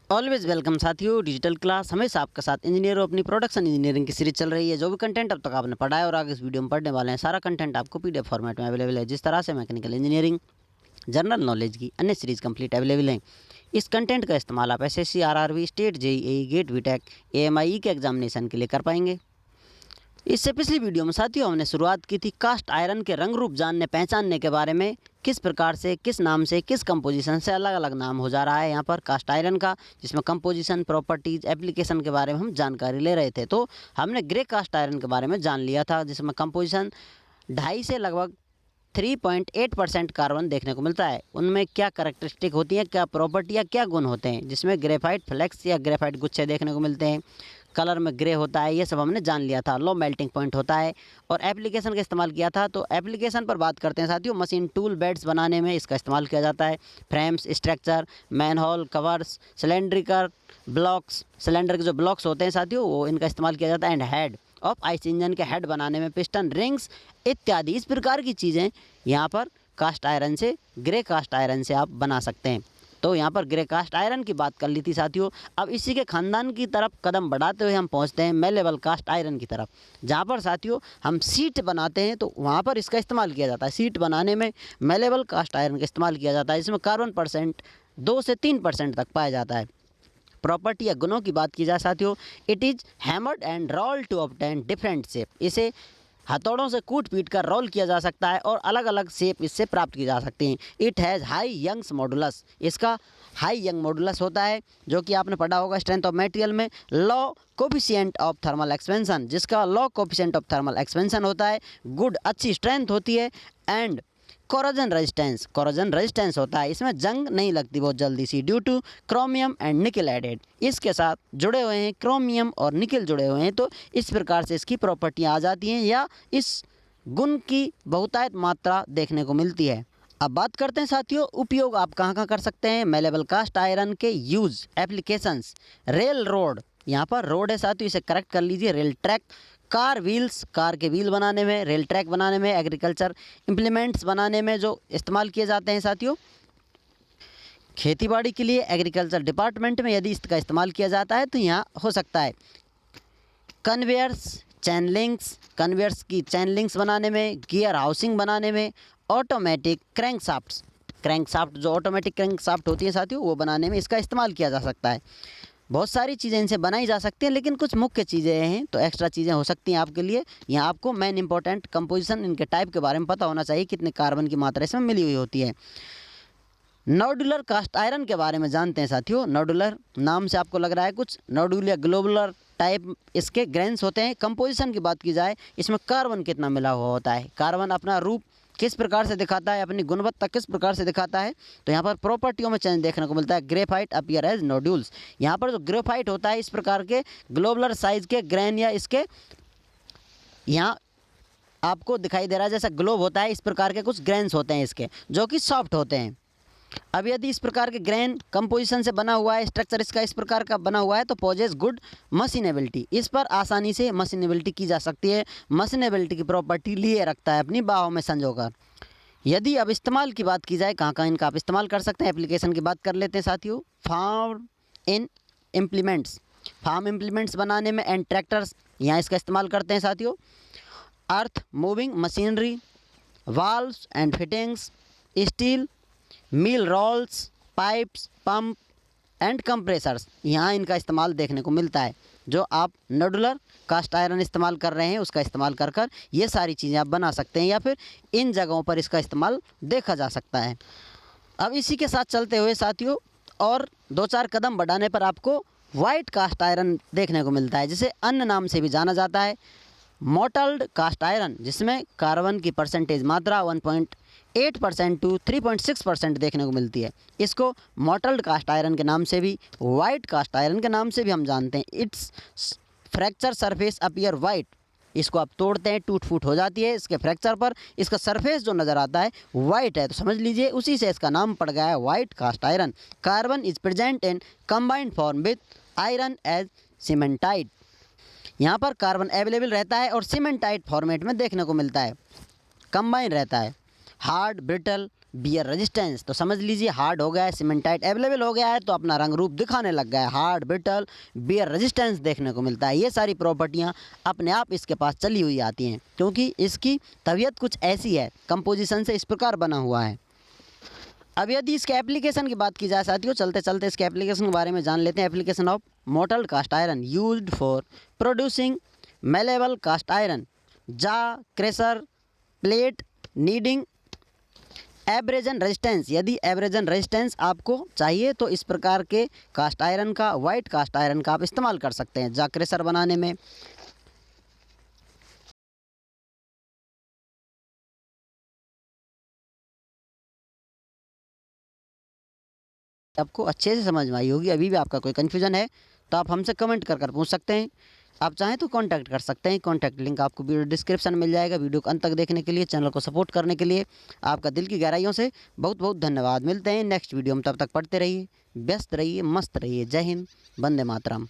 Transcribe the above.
Always welcome साथियों। Digital class हमेशा आपके साथ इंजीनियर अपनी प्रोडक्शन इंजीनियरिंग की सीरीज चल रही है। जो भी कंटेंट अब तक आपने पढ़ा है और आगे इस वीडियो में पढ़ने वाले हैं, सारा कंटेंट आपको पीडीएफ फॉर्मेट में अवेलेबल है। जिस तरह से मैकेनिकल इंजीनियरिंग, जनरल नॉलेज की अन्य सीरीज कंप्लीट अवेलेबल हैं। इस कंटेंट का इस्तेमाल आप SSC, RRB, state, JEE, GATE, BTech, AMI के एग्जामिनेशन के लिए कर पाएंगे। इससे पिछली वीडियो में साथियों हमने शुरुआत की थी कास्ट आयरन के रंग रूप जानने पहचानने के बारे में। किस प्रकार से, किस नाम से, किस कंपोजिशन से अलग अलग नाम हो जा रहा है यहाँ पर कास्ट आयरन का, जिसमें कंपोजिशन, प्रॉपर्टीज, एप्लीकेशन के बारे में हम जानकारी ले रहे थे। तो हमने ग्रे कास्ट आयरन के बारे में जान लिया था, जिसमें कंपोजिशन 2.5 से लगभग 3.8% कार्बन देखने को मिलता है। उनमें क्या कैरेक्टरिस्टिक होती है, क्या प्रॉपर्टी या क्या गुण होते हैं, जिसमें ग्रेफाइट फ्लेक्स या ग्रेफाइट गुच्छे देखने को मिलते हैं, कलर में ग्रे होता है, ये सब हमने जान लिया था। लो मेल्टिंग पॉइंट होता है और एप्लीकेशन का इस्तेमाल किया था। तो एप्लीकेशन पर बात करते हैं साथियों। मशीन टूल बेड्स बनाने में इसका इस्तेमाल किया जाता है। Frames, structure, manhole covers, cylindrical blocks, cylinder के जो ब्लॉक्स होते हैं साथियों, वो इनका इस्तेमाल किया जाता है। And head of ice engine के हेड बनाने में, पिस्टन, रिंग्स इत्यादि इस प्रकार की चीज़ें यहाँ पर कास्ट आयरन से, ग्रे कास्ट आयरन से आप बना सकते हैं। तो यहाँ पर ग्रे कास्ट आयरन की बात कर ली थी साथियों। अब इसी के खानदान की तरफ कदम बढ़ाते हुए हम पहुँचते हैं मेलेबल कास्ट आयरन की तरफ, जहाँ पर साथियों हम सीट बनाते हैं तो वहाँ पर इसका इस्तेमाल किया जाता है। सीट बनाने में मेलेबल कास्ट आयरन का इस्तेमाल किया जाता है, जिसमें कार्बन परसेंट 2 से 3% तक पाया जाता है। प्रॉपर्टी या गुणों की बात की जाए साथियों, it is hammered and roll to obtain different shape. इसे हथौड़ों से कूट पीट कर रोल किया जा सकता है और अलग अलग शेप इससे प्राप्त की जा सकती हैं। It has high Young's modulus, इसका हाई यंग मॉडुलस होता है, जो कि आपने पढ़ा होगा स्ट्रेंथ ऑफ मटेरियल में। Low coefficient of thermal expansion, जिसका low coefficient of thermal expansion होता है। गुड, अच्छी स्ट्रेंथ होती है। एंड कोरोजन रेजिस्टेंस होता है, इसमें जंग नहीं लगती बहुत जल्दी सी, due to chromium and nickel added. इसके साथ जुड़े हुए हैं क्रोमियम और निकल जुड़े हुए हैं, तो इस प्रकार से इसकी प्रॉपर्टियाँ आ जाती हैं या इस गुण की बहुतायत मात्रा देखने को मिलती है। अब बात करते हैं साथियों, उपयोग आप कहाँ कहाँ कर सकते हैं मेलेबल कास्ट आयरन के। यूज़, एप्लीकेशंस, रेल रोड, यहाँ पर रोड है साथियों, इसे करेक्ट कर लीजिए। Rail track, car wheels, car के व्हील बनाने में, रेल ट्रैक बनाने में, एग्रीकल्चर इम्प्लीमेंट्स बनाने में जो इस्तेमाल किए जाते हैं साथियों। खेतीबाड़ी के लिए एग्रीकल्चर डिपार्टमेंट में यदि इसका इस्तेमाल किया जाता है तो यहाँ हो सकता है। कन्वेयर्स, चैन लिंक्स, कन्वेयर्स की चैन लिंक्स बनाने में, गियर हाउसिंग बनाने में, ऑटोमेटिक क्रैंकशाफ्ट जो ऑटोमेटिक क्रैंकशाफ्ट होती है साथियों, वो बनाने में इसका इस्तेमाल किया जा सकता है। बहुत सारी चीज़ें इनसे बनाई जा सकती हैं, लेकिन कुछ मुख्य चीज़ें हैं, तो एक्स्ट्रा चीज़ें हो सकती हैं आपके लिए। यहाँ आपको मेन इंपॉर्टेंट कंपोजिशन, इनके टाइप के बारे में पता होना चाहिए, कितने कार्बन की मात्रा इसमें मिली हुई होती है। नोडुलर कास्ट आयरन के बारे में जानते हैं साथियों। नोडुलर नाम से आपको लग रहा है कुछ, नोडुलर ग्लोबुलर टाइप इसके ग्रेन्स होते हैं। कंपोजिशन की बात की जाए, इसमें कार्बन कितना मिला हुआ होता है, कार्बन अपना रूप किस प्रकार से दिखाता है, अपनी गुणवत्ता किस प्रकार से दिखाता है, तो यहाँ पर प्रॉपर्टियों में चेंज देखने को मिलता है। ग्रेफाइट अपीयर एज नोड्यूल्स, यहाँ पर जो ग्रेफाइट होता है इस प्रकार के ग्लोबुलर साइज के ग्रेन या इसके यहाँ आपको दिखाई दे रहा है जैसा ग्लोब होता है, इस प्रकार के कुछ ग्रेन्स होते हैं इसके, जो कि सॉफ्ट होते हैं। अब यदि इस प्रकार के ग्रेन कंपोजिशन से बना हुआ है, स्ट्रक्चर इसका इस प्रकार का बना हुआ है, तो पोजेस गुड मशीनेबिलिटी, इस पर आसानी से मशीनेबिलिटी की जा सकती है। मशीनेबिलिटी की प्रॉपर्टी लिए रखता है अपनी बाहों में संजोकर। यदि अब इस्तेमाल की बात की जाए, कहाँ कहाँ इनका आप इस्तेमाल कर सकते हैं, एप्लीकेशन की बात कर लेते हैं साथियों। फार्म इम्प्लीमेंट्स बनाने में एंड ट्रैक्टर्स, यहाँ इसका इस्तेमाल करते हैं साथियों। Earth moving machinery, valves and fittings, steel mill rolls, pipes, pump and compressors, यहाँ इनका इस्तेमाल देखने को मिलता है। जो आप नोडुलर कास्ट आयरन इस्तेमाल कर रहे हैं, उसका इस्तेमाल कर कर ये सारी चीज़ें आप बना सकते हैं, या फिर इन जगहों पर इसका इस्तेमाल देखा जा सकता है। अब इसी के साथ चलते हुए साथियों, और 2-4 कदम बढ़ाने पर आपको वाइट कास्ट आयरन देखने को मिलता है, जिसे अन्य नाम से भी जाना जाता है मोटल्ड कास्ट आयरन, जिसमें कार्बन की परसेंटेज मात्रा 1.8% टू 3.6% देखने को मिलती है। इसको मोटल्ड कास्ट आयरन के नाम से भी, वाइट कास्ट आयरन के नाम से भी हम जानते हैं। It's fracture surface appear white, इसको आप तोड़ते हैं, टूट फूट हो जाती है, इसके फ्रैक्चर पर इसका सरफेस जो नज़र आता है वाइट है, तो समझ लीजिए उसी से इसका नाम पड़ गया है white cast iron. Carbon is present in combined form with iron as cementite, यहाँ पर कार्बन अवेलेबल रहता है और सीमेंटाइट फॉर्मेट में देखने को मिलता है, कंबाइन रहता है। हार्ड, ब्रिटल बियर रेजिस्टेंस, तो समझ लीजिए हार्ड हो गया है, सीमेंटाइट अवेलेबल हो गया है तो अपना रंग रूप दिखाने लग गया है, हार्ड, ब्रिटल, बियर रेजिस्टेंस देखने को मिलता है। ये सारी प्रॉपर्टियाँ अपने आप इसके पास चली हुई आती हैं, क्योंकि इसकी तबीयत कुछ ऐसी है, कंपोजिशन से इस प्रकार बना हुआ है। अब यदि इसके एप्लीकेशन की बात की जाए साथियों, चलते चलते इसके एप्लीकेशन के बारे में जान लेते हैं। Application of molten cast iron used for producing malleable cast iron, jaw, crusher, plate, kneading, abrasion resistance. यदि एब्रेजन रेजिस्टेंस आपको चाहिए तो इस प्रकार के कास्ट आयरन का, वाइट कास्ट आयरन का आप इस्तेमाल कर सकते हैं जा क्रेशर बनाने में। आपको अच्छे से समझ में आई होगी। अभी भी आपका कोई कन्फ्यूजन है तो आप हमसे कमेंट कर पूछ सकते हैं। आप चाहें तो कांटेक्ट कर सकते हैं, कांटेक्ट लिंक आपको वीडियो डिस्क्रिप्शन में मिल जाएगा। वीडियो को अंत तक देखने के लिए, चैनल को सपोर्ट करने के लिए आपका दिल की गहराइयों से बहुत बहुत धन्यवाद। मिलते हैं नेक्स्ट वीडियो में, तब तक पढ़ते रहिए, व्यस्त रहिए, मस्त रहिए। जय हिंद, वंदे मातरम।